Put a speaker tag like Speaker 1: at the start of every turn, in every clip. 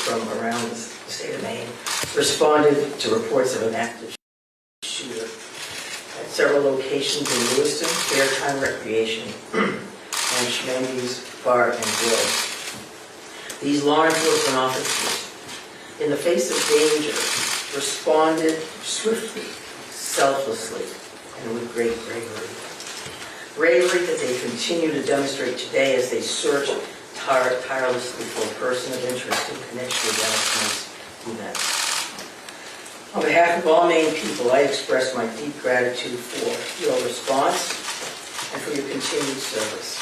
Speaker 1: from around the state of Maine responded to reports of an active shooter at several locations in Lewiston, Fairtime Recreation, and Schmandy's Bar and Grill. These law enforcement officers, in the face of danger, responded swiftly, selflessly, and with great bravery. Bravery that they continue to demonstrate today as they search tirelessly for a person of interest in connection with last night's events. On behalf of all Maine people, I express my deep gratitude for your response and for your continued service.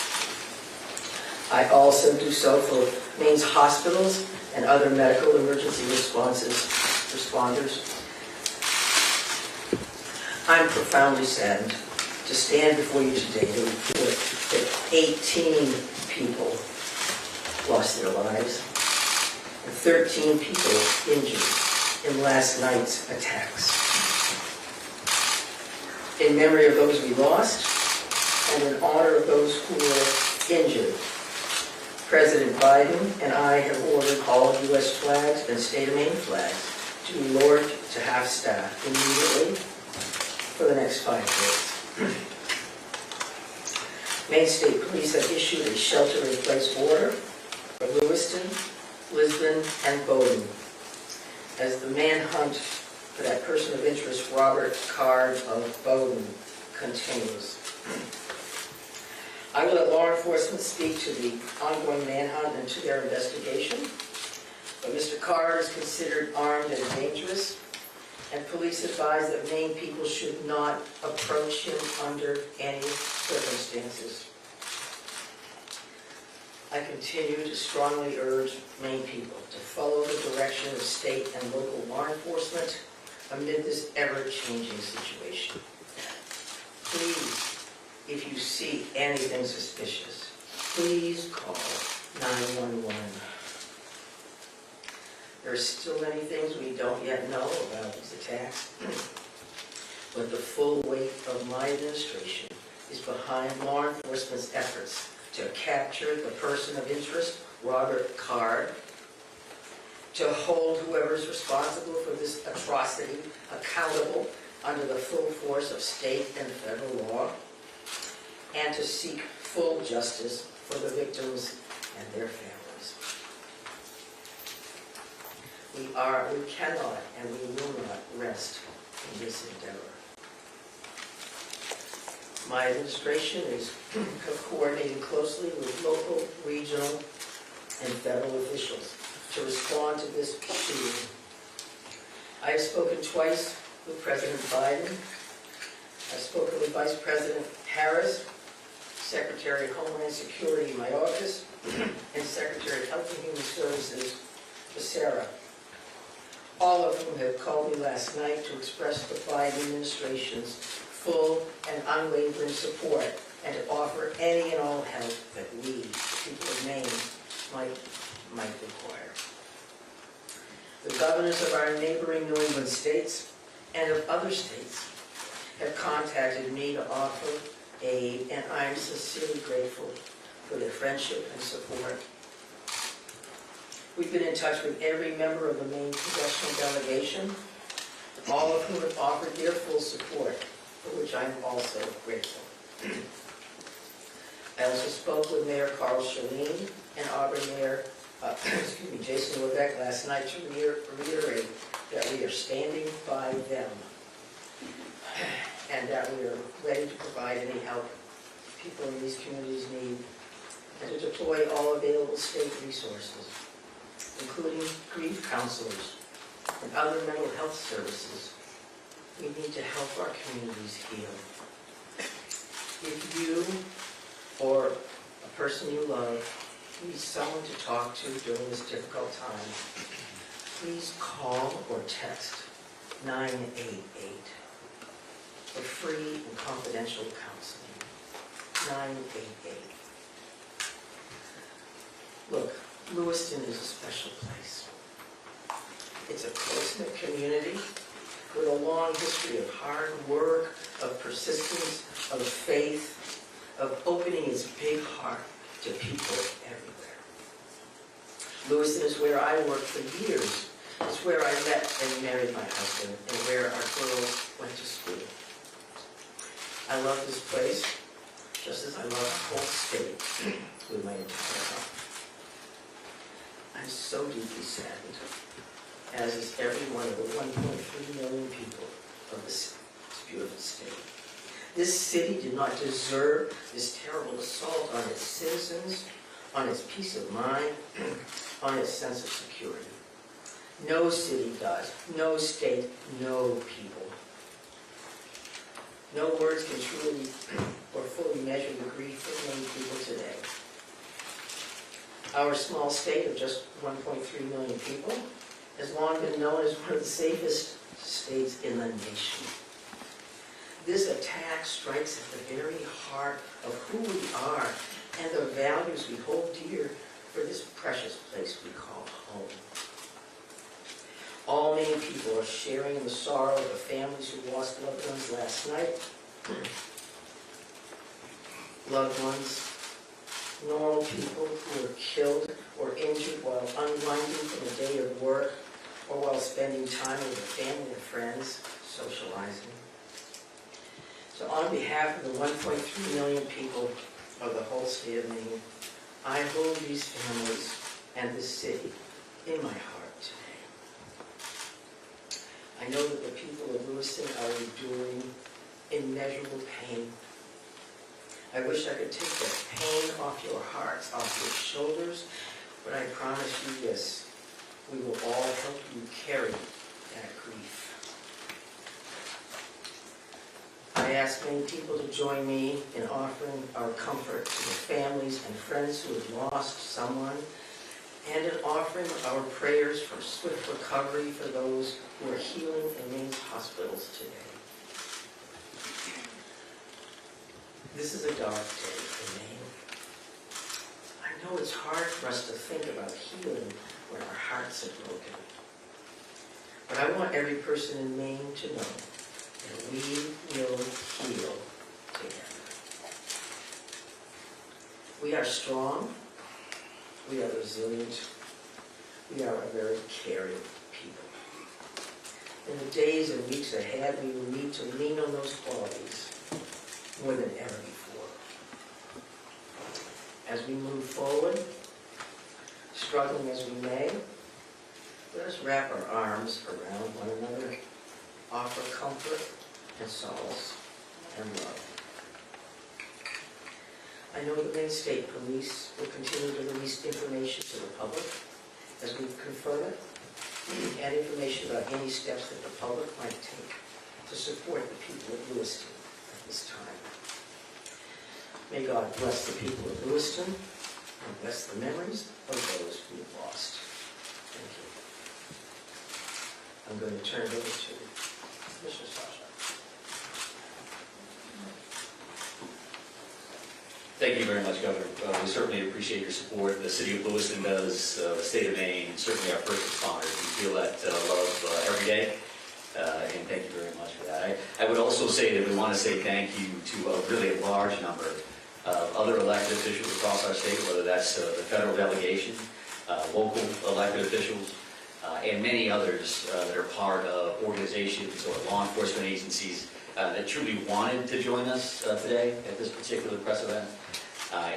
Speaker 1: I also do so for Maine's hospitals and other medical emergency responders. I'm profoundly saddened to stand before you today to report that 18 people lost their lives and 13 people injured in last night's attacks. In memory of those we lost and in honor of those who were injured, President Biden and I have ordered all U.S. flags and state of Maine flags to be lowered to half-staff immediately for the next 5 days. Maine State Police have issued a shelter-in-place order for Lewiston, Lisbon, and Bowdoin as the manhunt for that person of interest, Robert Card of Bowdoin, continues. I will let law enforcement speak to the ongoing manhunt and to their investigation, but Mr. Card is considered armed and dangerous, and police advise that Maine people should not approach him under any circumstances. I continue to strongly urge Maine people to follow the direction of state and local law enforcement amid this ever-changing situation. Please, if you see anything suspicious, please call 911. There are still many things we don't yet know about these attacks, but the full weight of my administration is behind law enforcement's efforts to capture the person of interest, Robert Card, to hold whoever is responsible for this atrocity accountable under the full force of state and federal law, and to seek full justice for the victims and their families. We cannot and we will not rest in this endeavor. My administration is coordinating closely with local, regional, and federal officials to respond to this shooting. I have spoken twice with President Biden. I've spoken with Vice President Harris, Secretary of Homeland Security in my office, and Secretary of Health and Human Services, Becerra, all of whom have called me last night to express the Biden administration's full and unwavering support and to offer any and all help that we, the people of Maine, might require. The governors of our neighboring New England states and of other states have contacted me to offer aid, and I am sincerely grateful for their friendship and support. We've been in touch with every member of the Maine congressional delegation, all of whom have offered their full support, for which I'm also grateful. I also spoke with Mayor Carl Chalene and Auburn Mayor Jason Levesque last night to reiterate that we are standing by them and that we are ready to provide any help people in these communities need and to deploy all available state resources, including grief counselors and other mental health services. We need to help our communities heal. If you or a person you love need someone to talk to during this difficult time, please call or text 988 for free and confidential counseling. 988. Look, Lewiston is a special place. It's a close-knit community with a long history of hard work, of persistence, of faith, of opening its big heart to people everywhere. Lewiston is where I worked for years. It's where I met and married my husband, and where our girls went to school. I love this place, just as I love the whole state with my entire heart. I'm so deeply saddened, as is every one of the 1.3 million people of this beautiful state. This city did not deserve this terrible assault on its citizens, on its peace of mind, on its sense of security. No city does, no state, no people. No words can truly or fully measure the grief of many people today. Our small state of just 1.3 million people has long been known as one of the safest states in the nation. This attack strikes at the very heart of who we are and the values we hold dear for this precious place we call home. All Maine people are sharing in the sorrow of the families who lost loved ones last night. Loved ones, normal people who were killed or injured while unwinding from a day of work or while spending time with their family and friends, socializing. So on behalf of the 1.3 million people of the whole state of Maine, I hold these families and this city in my heart today. I know that the people of Lewiston are enduring immeasurable pain. I wish I could take that pain off your hearts, off your shoulders, but I promise you this, we will all help you carry that grief. I ask many people to join me in offering our comfort to the families and friends who have lost someone, and in offering our prayers for swift recovery for those who are healing in Maine's hospitals today. This is a dark day for Maine. I know it's hard for us to think about healing when our hearts are broken. But I want every person in Maine to know that we will heal together. We are strong, we are resilient, we are a very caring people. In the days and weeks ahead, we will need to lean on those qualities more than ever before. As we move forward, struggling as we may, let us wrap our arms around one another, offer comfort and solace and love. I know the Maine State Police will continue to release information to the public as we confirm it, and information about any steps that the public might take to support the people of Lewiston at this time. May God bless the people of Lewiston and bless the memories of those who have lost. Thank you. I'm going to turn it over to Mr. Sasha.
Speaker 2: Thank you very much, Governor. We certainly appreciate your support. The City of Lewiston does, the State of Maine, and certainly our first responders. We feel that love every day, and thank you very much for that. I would also say that we want to say thank you to a really large number of other elected officials across our state, whether that's the federal delegation, local elected officials, and many others that are part of organizations or law enforcement agencies that truly wanted to join us today at this particular press event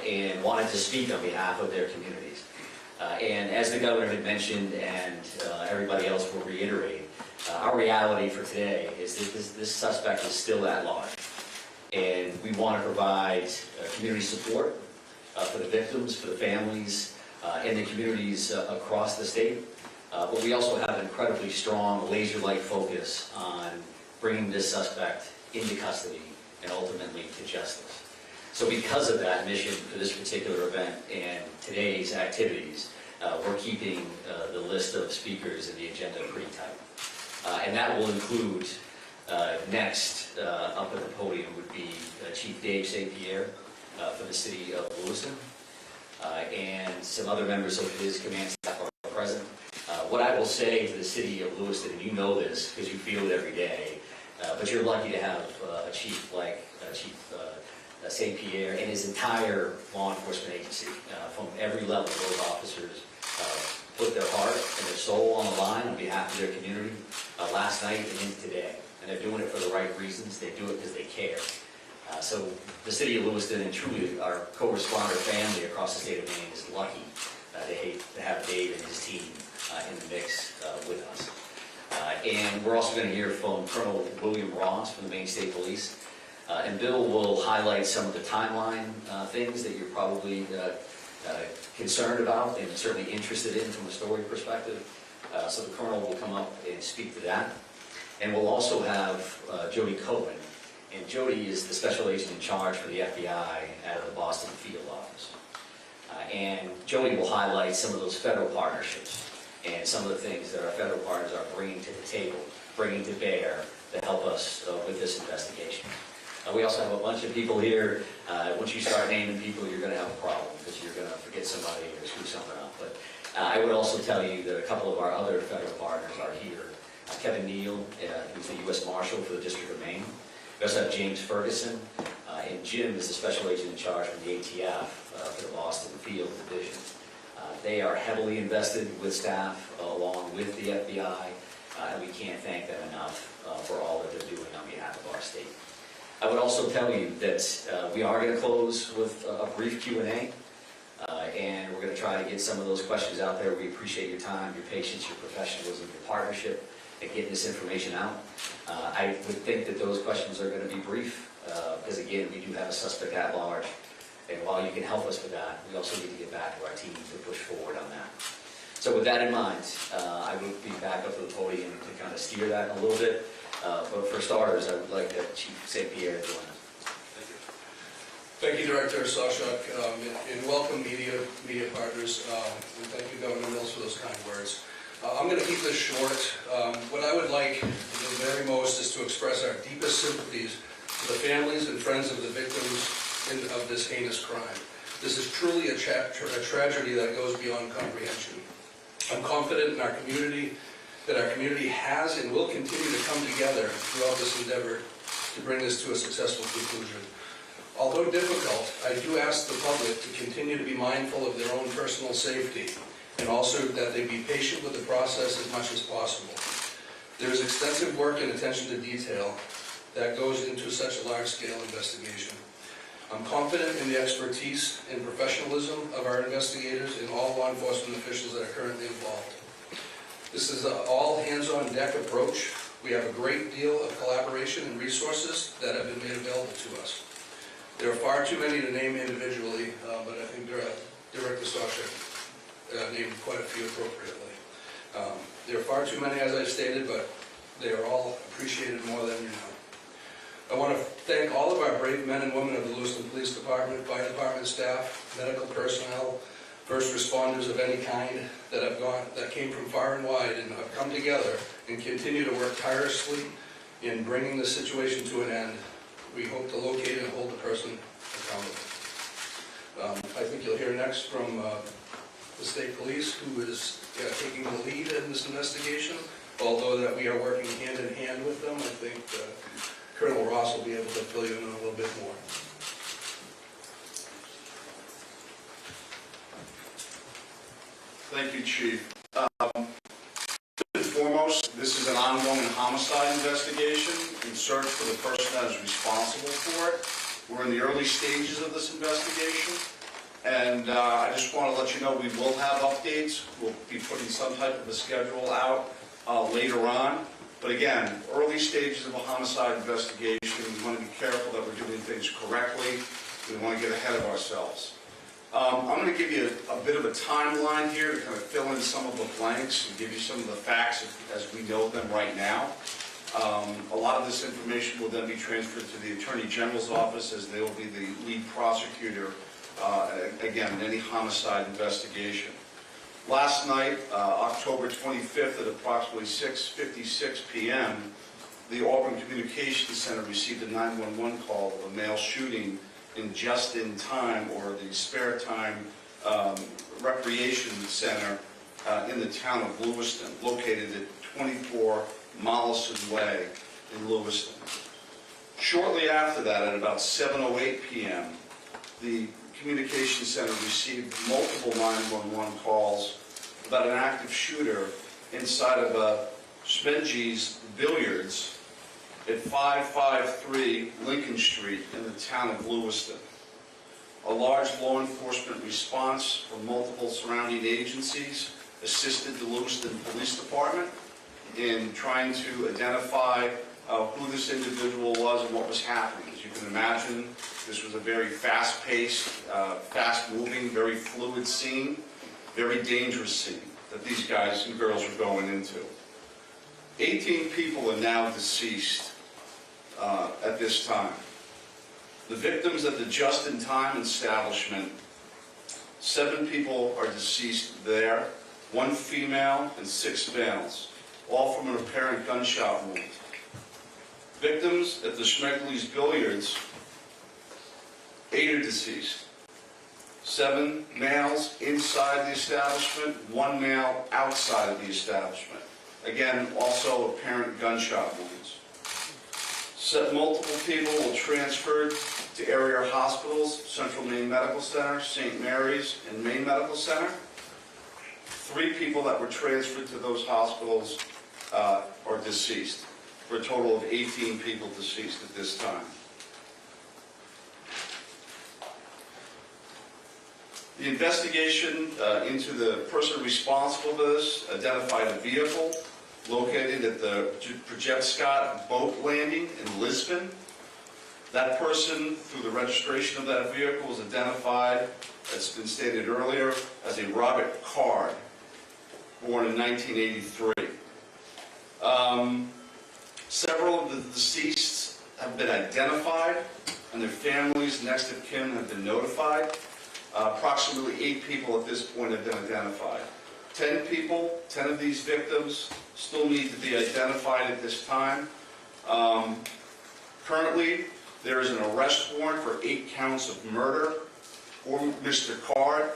Speaker 2: and wanted to speak on behalf of their communities. And as the governor had mentioned, and everybody else will reiterate, our reality for today is that this suspect is still at large. And we want to provide community support for the victims, for the families, and the communities across the state. But we also have an incredibly strong laser-like focus on bringing this suspect into custody and ultimately to justice. So because of that mission for this particular event and today's activities, we're keeping the list of speakers and the agenda pretty tight. And that will include next up at the podium would be Chief Dave St. Pierre for the City of Lewiston, and some other members of his command staff are present. What I will say to the City of Lewiston, and you know this because you feel it every day, but you're lucky to have a chief like Chief St. Pierre and his entire law enforcement agency, from every level of those officers put their heart and their soul on the line on behalf of their community last night and into today. And they're doing it for the right reasons. They do it because they care. So the city of Lewiston and truly our co-responder family across the state of Maine is lucky to have Dave and his team in the mix with us. And we're also going to hear from Colonel William Ross from the Maine State Police. And Bill will highlight some of the timeline things that you're probably concerned about and certainly interested in from a story perspective. So the Colonel will come up and speak to that. And we'll also have Jody Cohen. And Jody is the special agent in charge for the FBI out of the Boston field office. And Jody will highlight some of those federal partnerships and some of the things that our federal partners are bringing to the table, bringing to bear to help us with this investigation. We also have a bunch of people here. Once you start naming people, you're going to have a problem because you're going to forget somebody or screw something up. But I would also tell you that a couple of our other federal partners are here. Kevin Neal, who's the U.S. Marshal for the District of Maine. We also have James Ferguson, and Jim is the special agent in charge from the ATF for the Boston Field Division. They are heavily invested with staff along with the FBI, and we can't thank them enough for all that they're doing on behalf of our state. I would also tell you that we are going to close with a brief Q&A, and we're going to try to get some of those questions out there. We appreciate your time, your patience, your professionalism, your partnership in getting this information out. I would think that those questions are going to be brief, because again, we do have a suspect at large, and while you can help us with that, we also need to get back to our team to push forward on that. So with that in mind, I will be back up to the podium to kind of steer that a little bit. But for starters, I would like Chief St. Pierre to join us.
Speaker 3: Thank you, Director Sawchuk, and welcome media partners, and thank you, Governor Mills, for those kind words. I'm going to keep this short. What I would like the very most is to express our deepest sympathies to the families and friends of the victims of this heinous crime. This is truly a tragedy that goes beyond comprehension. I'm confident in our community, that our community has and will continue to come together throughout this endeavor to bring this to a successful conclusion. Although difficult, I do ask the public to continue to be mindful of their own personal safety, and also that they be patient with the process as much as possible. There is extensive work and attention to detail that goes into such a large-scale investigation. I'm confident in the expertise and professionalism of our investigators and all law enforcement officials that are currently involved. This is an all-hands-on-deck approach. We have a great deal of collaboration and resources that have been made available to us. There are far too many to name individually, but I think Director Sawchuk named quite a few appropriately. There are far too many, as I've stated, but they are all appreciated more than you know. I want to thank all of our brave men and women of the Lewiston Police Department, fire department staff, medical personnel, first responders of any kind that came from far and wide and have come together and continue to work tirelessly in bringing the situation to an end. We hope to locate and hold the person accountable. I think you'll hear next from the state police, who is taking the lead in this investigation. Although that we are working hand in hand with them, I think Colonel Ross will be able to fill you in a little bit more.
Speaker 4: Thank you, Chief. First and foremost, this is an ongoing homicide investigation in search for the person that is responsible for it. We're in the early stages of this investigation, and I just want to let you know we will have updates. We'll be putting some type of a schedule out later on. But again, early stages of a homicide investigation, we want to be careful that we're doing things correctly. We want to get ahead of ourselves. I'm going to give you a bit of a timeline here to kind of fill in some of the blanks and give you some of the facts as we know them right now. A lot of this information will then be transferred to the Attorney General's office, as they will be the lead prosecutor, again, in any homicide investigation. Last night, October 25th at approximately 6:56 p.m., the Auburn Communications Center received a 911 call of a male shooting in Just in Time, or the Spare Time Recreation Center in the town of Lewiston, located at 24 Mollison Way in Lewiston. Shortly after that, at about 7:08 p.m., the Communications Center received multiple 911 calls about an active shooter inside of a Spenge's Billiards at 553 Lincoln Street in the town of Lewiston. A large law enforcement response from multiple surrounding agencies assisted the Lewiston Police Department in trying to identify who this individual was and what was happening. As you can imagine, this was a very fast-paced, fast-moving, very fluid scene, very dangerous scene that these guys and girls were going into. 18 people are now deceased at this time. The victims at the just-in-time establishment, 7 people are deceased there, 1 female and 6 males, all from an apparent gunshot wound. Victims at the Schmeckley's Billiards, 8 are deceased. 7 males inside the establishment, 1 male outside of the establishment. Again, also apparent gunshot wounds. Multiple people were transferred to area hospitals, Central Maine Medical Center, St. Mary's, and Maine Medical Center. 3 people that were transferred to those hospitals are deceased, for a total of 18 people deceased at this time. The investigation into the person responsible for this identified a vehicle located at the Projet boat landing in Lisbon. That person, through the registration of that vehicle, was identified, as been stated earlier, as a Robert Card, born in 1983. Several of the deceased have been identified, and their families, next of kin, have been notified. Approximately 8 people at this point have been identified. 10 people, 10 of these victims, still need to be identified at this time. Currently, there is an arrest warrant for 8 counts of murder for Mr. Card.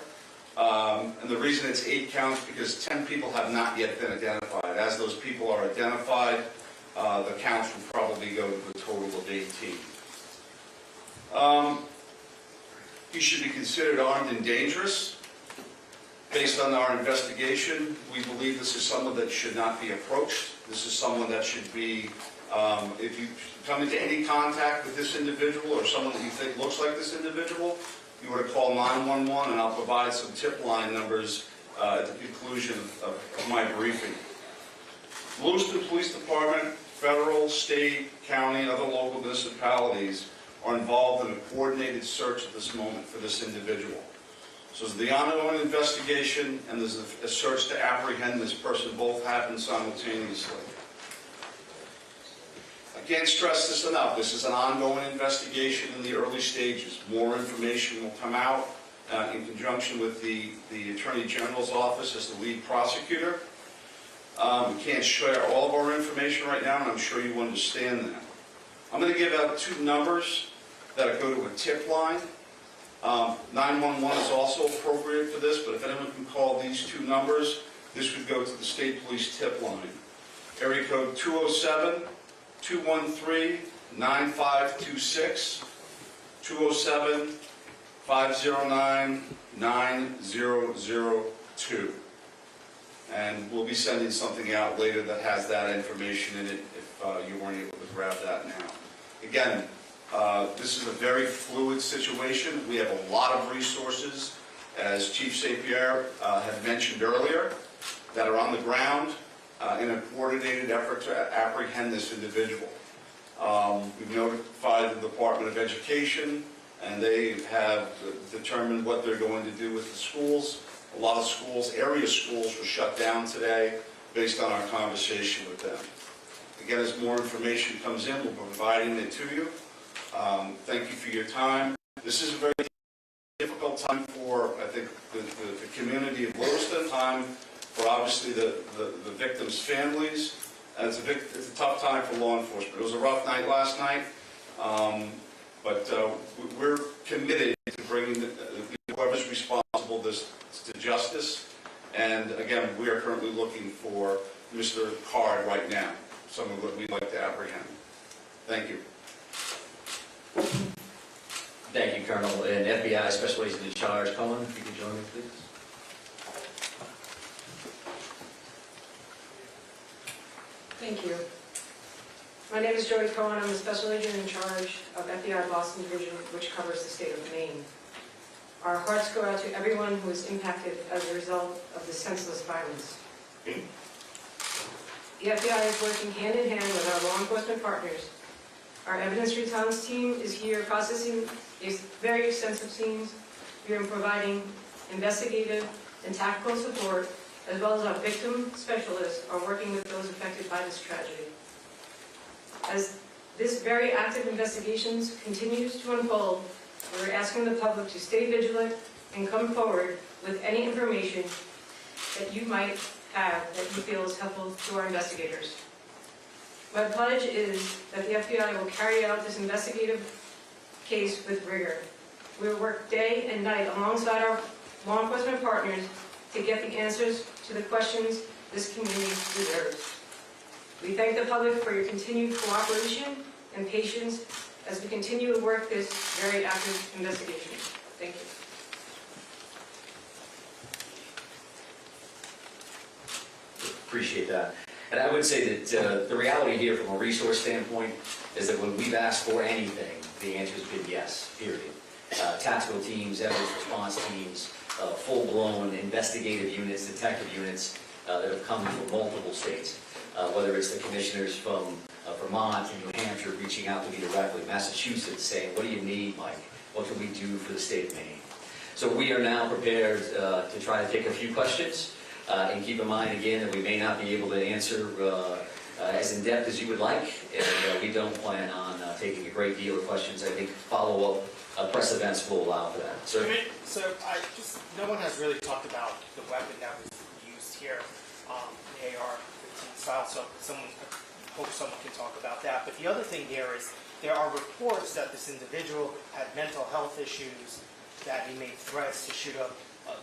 Speaker 4: And the reason it's 8 counts because 10 people have not yet been identified. As those people are identified, the counts will probably go to the total of 18. He should be considered armed and dangerous. Based on our investigation, we believe this is someone that should not be approached. This is someone that should be, if you come into any contact with this individual or someone that you think looks like this individual, you were to call 911, and I'll provide some tip line numbers at the conclusion of my briefing. Lewiston Police Department, federal, state, county, other local municipalities are involved in a coordinated search at this moment for this individual. So there's the ongoing investigation and there's a search to apprehend this person. Both happen simultaneously. I can't stress this enough. This is an ongoing investigation in the early stages. More information will come out in conjunction with the Attorney General's office as the lead prosecutor. We can't share all of our information right now, and I'm sure you understand that. I'm going to give out 2 numbers that go to a tip line. 911 is also appropriate for this, but if anyone can call these 2 numbers, this would go to the State Police tip line. Area code 207-213-9526, 207-509-9002. And we'll be sending something out later that has that information in it if you weren't able to grab that now. Again, this is a very fluid situation. We have a lot of resources, as Chief St. Pierre had mentioned earlier, that are on the ground in a coordinated effort to apprehend this individual. We've notified the Department of Education, and they have determined what they're going to do with the schools. A lot of schools, area schools, were shut down today based on our conversation with them. Again, as more information comes in, we'll be providing it to you. Thank you for your time. This is a very difficult time for, I think, the community of Lewiston, time for obviously the victims' families, and it's a tough time for law enforcement. It was a rough night last night, but we're committed to bringing whoever's responsible to justice, and again, we are currently looking for Mr. Card right now, someone that we'd like to apprehend. Thank you.
Speaker 2: Thank you, Colonel. And FBI Special Agent in Charge, Cohen, if you could join me, please.
Speaker 5: Thank you. My name is Joey Cohen. I'm the Special Agent in charge of FBI Boston Division, which covers the state of Maine. Our hearts go out to everyone who is impacted as a result of this senseless violence. The FBI is working hand in hand with our law enforcement partners. Our evidence response team is here processing these very extensive scenes. We are providing investigative and tactical support, as well as our victim specialists are working with those affected by this tragedy. As this very active investigations continues to unfold, we're asking the public to stay vigilant and come forward with any information that you might have that you feel is helpful to our investigators. My pledge is that the FBI will carry out this investigative case with rigor. We will work day and night alongside our law enforcement partners to get the answers to the questions this community deserves. We thank the public for your continued cooperation and patience as we continue to work this very active investigation. Thank you.
Speaker 2: Appreciate that. And I would say that the reality here from a resource standpoint is that when we've asked for anything, the answer's been yes, period. Tactical teams, evidence response teams, full-blown investigative units, detective units that have come from multiple states, whether it's the commissioners from Vermont and New Hampshire reaching out to me directly, Massachusetts saying, what do you need, Mike? What can we do for the state of Maine? So we are now prepared to try to take a few questions. And keep in mind, again, that we may not be able to answer as in-depth as you would like, and we don't plan on taking a great deal of questions. I think follow-up press events will allow for that.
Speaker 6: So no one has really talked about the weapon that was used here, the AR-15 style, so I hope someone can talk about that. But the other thing here is there are reports that this individual had mental health issues, that he made threats to shoot up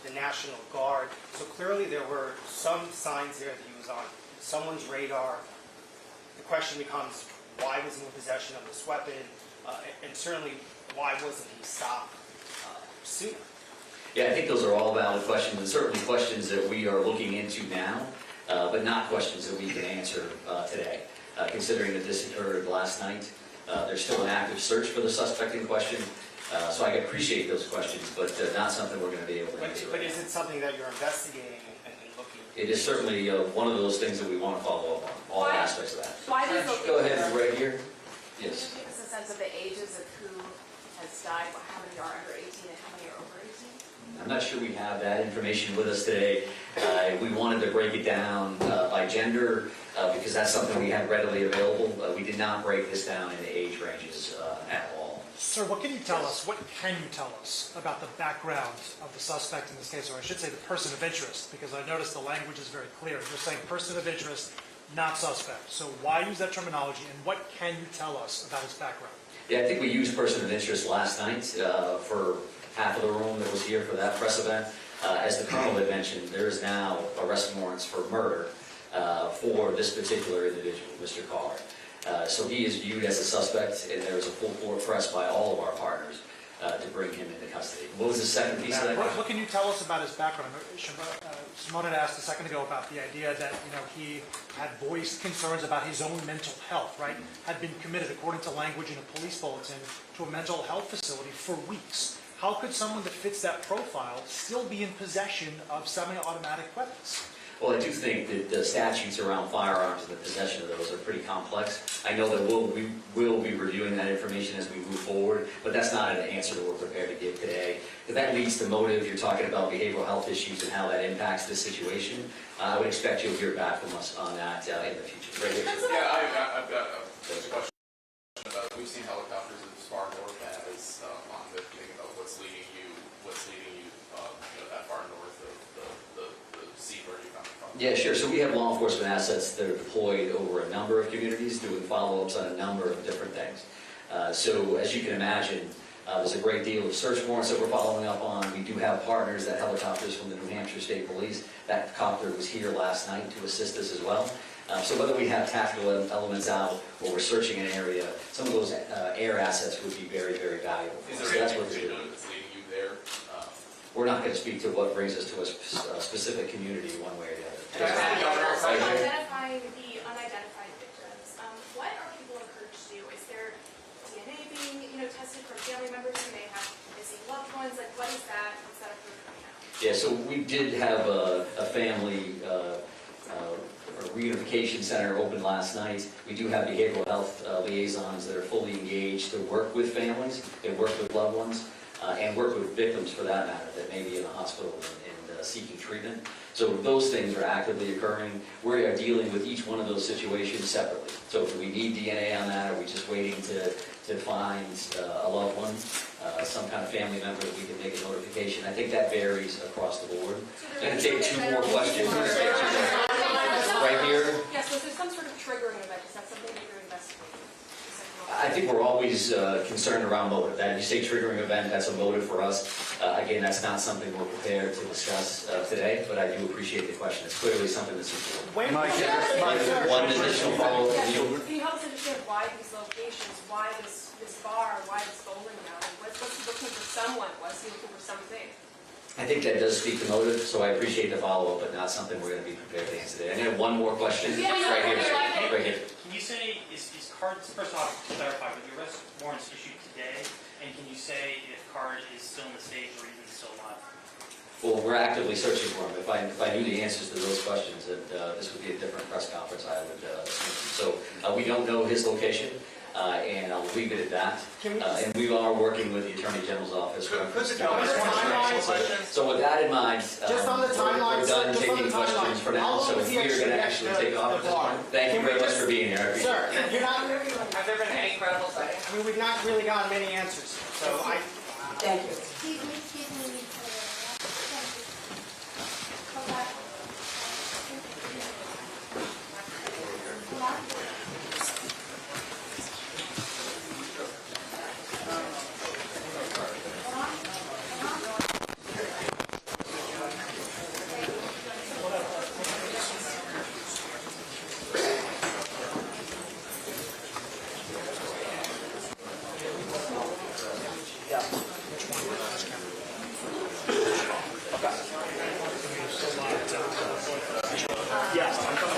Speaker 6: the National Guard. So clearly there were some signs there that he was on someone's radar. The question becomes, why was he in possession of this weapon? And certainly, why wasn't he stopped sooner?
Speaker 2: Yeah, I think those are all valid questions, and certainly questions that we are looking into now, but not questions that we can answer today. Considering that this occurred last night, there's still an active search for the suspect in question. So I appreciate those questions, but not something we're going to be able to answer.
Speaker 6: But is it something that you're investigating and looking?
Speaker 2: It is certainly one of those things that we want to follow up on, all aspects of that.
Speaker 7: Why does it
Speaker 2: Go ahead, right here.
Speaker 7: Can
Speaker 2: Yes.
Speaker 7: you give us a sense of the ages of who has died, how many are under 18 and how many are over 18?
Speaker 2: I'm not sure we have that information with us today. We wanted to break it down by gender because that's something we have readily available. We did not break this down into age ranges at all.
Speaker 8: Sir, what can you tell us? What can you tell us about the background of the suspect in this case, or I should say the person of interest, because I noticed the language is very clear. You're saying person of interest, not suspect. So why use that terminology, and what can you tell us about his background?
Speaker 2: Yeah, I think we used person of interest last night for half of the room that was here for that press event. As the Colonel had mentioned, there is now arrest warrants for murder for this particular individual, Mr. Carr. So he is viewed as a suspect, and there is a full court press by all of our partners to bring him into custody. What was the second piece of that?
Speaker 8: What can you tell us about his background? Simone had asked a second ago about the idea that he had voiced concerns about his own mental health, right? Had been committed, according to language in a police bulletin, to a mental health facility for weeks. How could someone that fits that profile still be in possession of semi-automatic weapons?
Speaker 2: Well, I do think that the statutes around firearms and the possession of those are pretty complex. I know that we will be reviewing that information as we move forward, but that's not an answer that we're prepared to give today. If that leads to motive, you're talking about behavioral health issues and how that impacts this situation, I would expect you'll hear back from us on that in the future. Right here.
Speaker 9: Yeah, I've got a question about, we've seen helicopters as far north as on the thing about what's leading you that far north of the sea where you're coming from.
Speaker 2: Yeah, sure. So we have law enforcement assets that are deployed over a number of communities doing follow-ups on a number of different things. So as you can imagine, there's a great deal of search warrants that we're following up on. We do have partners, that helicopters from the New Hampshire State Police. That copter was here last night to assist us as well. So whether we have tactical elements out or we're searching an area, some of those air assets would be very, very valuable.
Speaker 9: Is
Speaker 2: So
Speaker 9: there
Speaker 2: that's
Speaker 9: anything
Speaker 2: what we're doing.
Speaker 9: that's leading you there?
Speaker 2: We're not going to speak to what brings us to a specific community one way or the other.
Speaker 7: Identifying the unidentified
Speaker 2: Yeah, so we did have a family reunification center open last night. We do have behavioral health liaisons that are fully engaged to work with families, they work with loved ones, and work with victims for that matter, that may be in the hospital and seeking treatment. So those things are actively occurring. We are dealing with each one of those situations separately. So do we need DNA on that? Are we just waiting to find a loved one, some kind of family member that we can make a notification? I think that varies across the board. I'm going to take two more questions. Right here.
Speaker 7: Yes, was there some sort of triggering event? Is that something that you're investigating?
Speaker 2: I think we're always concerned around motive. That you say triggering event, that's a motive for us. Again, that's not something we're prepared to discuss today, but I do appreciate the question. It's clearly something that's important. One additional follow-up.
Speaker 7: Can you help us understand why these locations, why this bar, why this bowling alley? What's he looking for someone? Was he looking for something?
Speaker 2: I think that does speak to motive, so I appreciate the follow-up, but not something we're going to be prepared to answer today. I'm going to have one more question.
Speaker 7: Yeah,
Speaker 2: Right here. Right here.
Speaker 10: Can you say, is CARD, first off, to clarify, but the arrest warrants issued today, and can you say if CARD is still in the stage or even still alive?
Speaker 2: Well, we're actively searching for him. If I knew the answers to those questions, this would be a different press conference, I would assume. So we don't know his location, and I'll leave it at that. And we are working with the Attorney General's office. So with that in mind,
Speaker 6: Just on the timeline,
Speaker 2: we're done
Speaker 6: just on the
Speaker 2: taking questions
Speaker 6: timeline.
Speaker 2: for now,
Speaker 6: How long
Speaker 2: so
Speaker 6: was he
Speaker 2: we are going to
Speaker 6: actually
Speaker 2: actually take off at this point. Thank you very much for being here. I appreciate it.
Speaker 6: Sir, you're not,
Speaker 11: Have there been any credible sightings?
Speaker 6: I mean, we've not really gotten many answers, so I,
Speaker 1: Thank you.
Speaker 12: Excuse me. Hold on. Hold on.
Speaker 6: yes, I'm coming.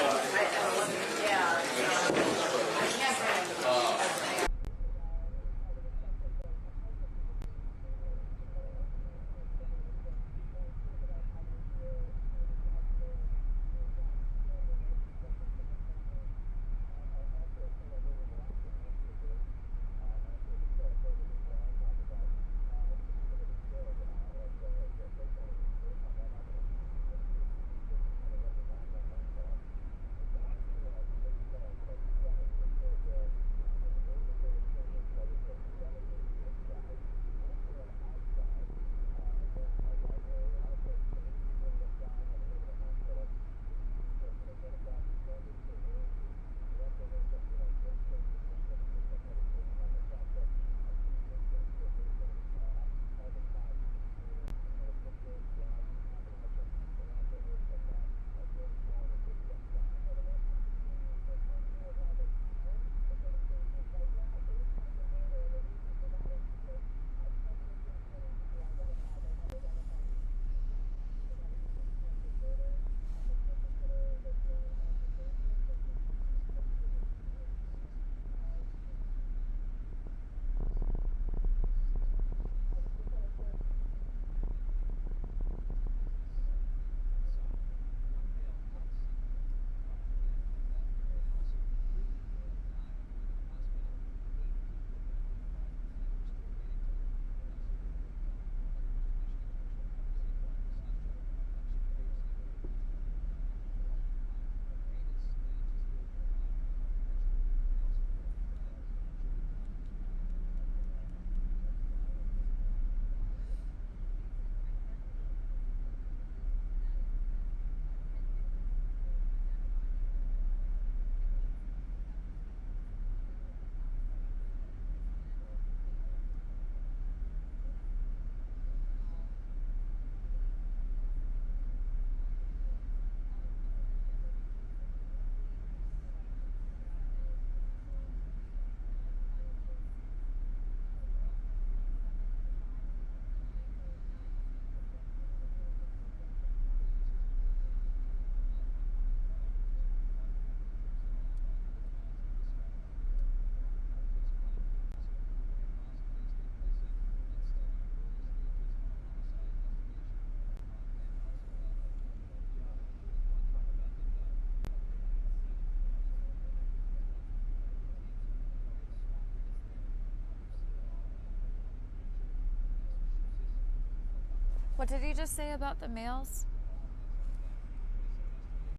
Speaker 13: What did he just say about the males?